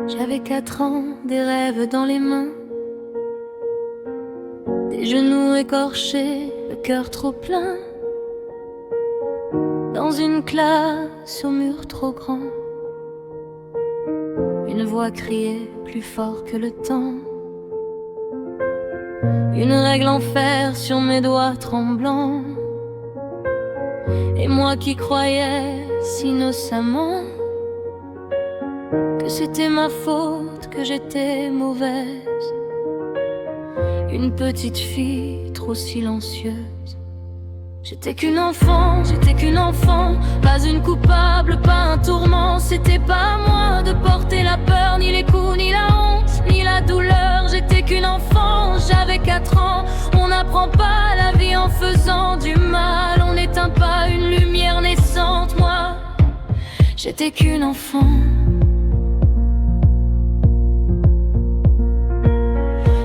J'avais 4 ans, des rêves dans les mains, des genoux écorchés, le cœur trop plein. Dans une classe au mur trop grand, une voix criait plus fort que le temps. Une règle en fer sur mes doigts tremblants. Et moi qui croyais si innocemment que c'était ma faute, que j'étais mauvaise, une petite fille trop silencieuse. J'étais qu'une enfant, pas une coupable, pas un tourment. C'était pas à moi de porter la peur, ni les coups, ni la honte, ni la douleur. J'étais qu'une enfant, j'avais 4 ans. On n'apprend pas la vie en faisant du mal, on n'éteint pas une lumière naissante. Moi, j'étais qu'une enfant.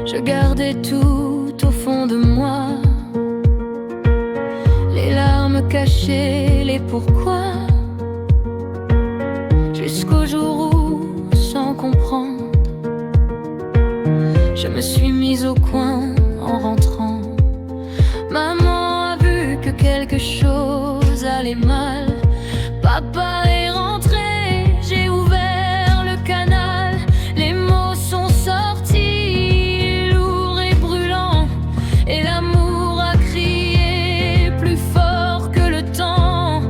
Je gardais tout au fond de moi, les larmes cachées, les pourquoi, jusqu'au jour où, sans comprendre, je me suis mise au coin en rentrant. Maman a vu que quelque chose allait mal. Papa est rentré, j'ai ouvert le canal. Les mots sont sortis, lourds et brûlants, et l'amour a crié plus fort que le temps.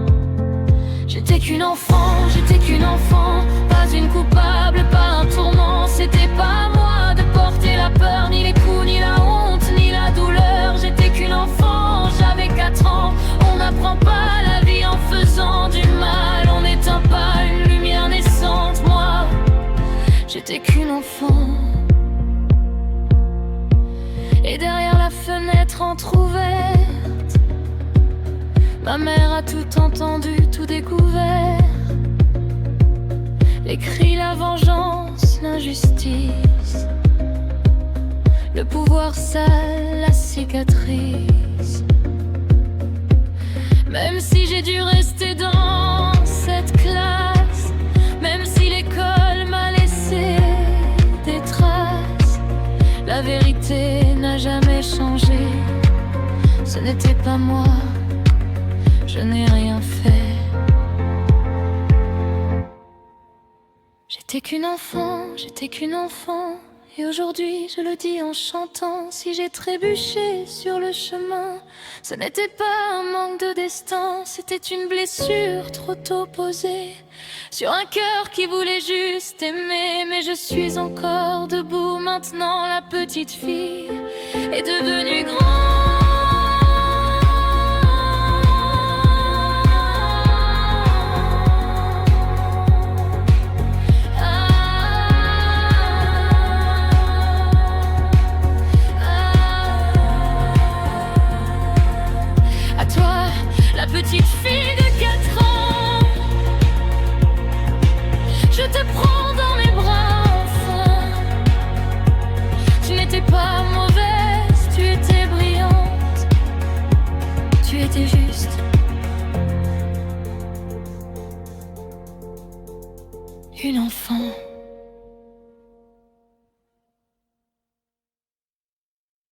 J'étais qu'une enfant, pas une coupable, pas un tourment. C'était pas à moi de porter la peur, ni les coups, ni la honte, ni la douleur. J'étais qu'une enfant, j'avais 4 ans. On n'apprend pas la vie en faisant du mal, on n'éteint pas une lumière naissante. Moi, j'étais qu'une enfant. Et derrière la fenêtre entrouverte, ma mère a tout entendu, tout découvert. Les cris, la vengeance, l'injustice, le pouvoir sale, la cicatrice. Même si j'ai dû rester dans cette classe, même si l'école m'a laissé des traces, la vérité n'a jamais changé. Ce n'était pas moi, je n'ai rien fait. J'étais qu'une enfant, et aujourd'hui je le dis en chantant. Si j'ai trébuché sur le chemin, ce n'était pas un manque de destin, c'était une blessure trop tôt posée sur un cœur qui voulait juste aimer. Mais je suis encore debout maintenant, la petite fille est devenue grande. La petite fille de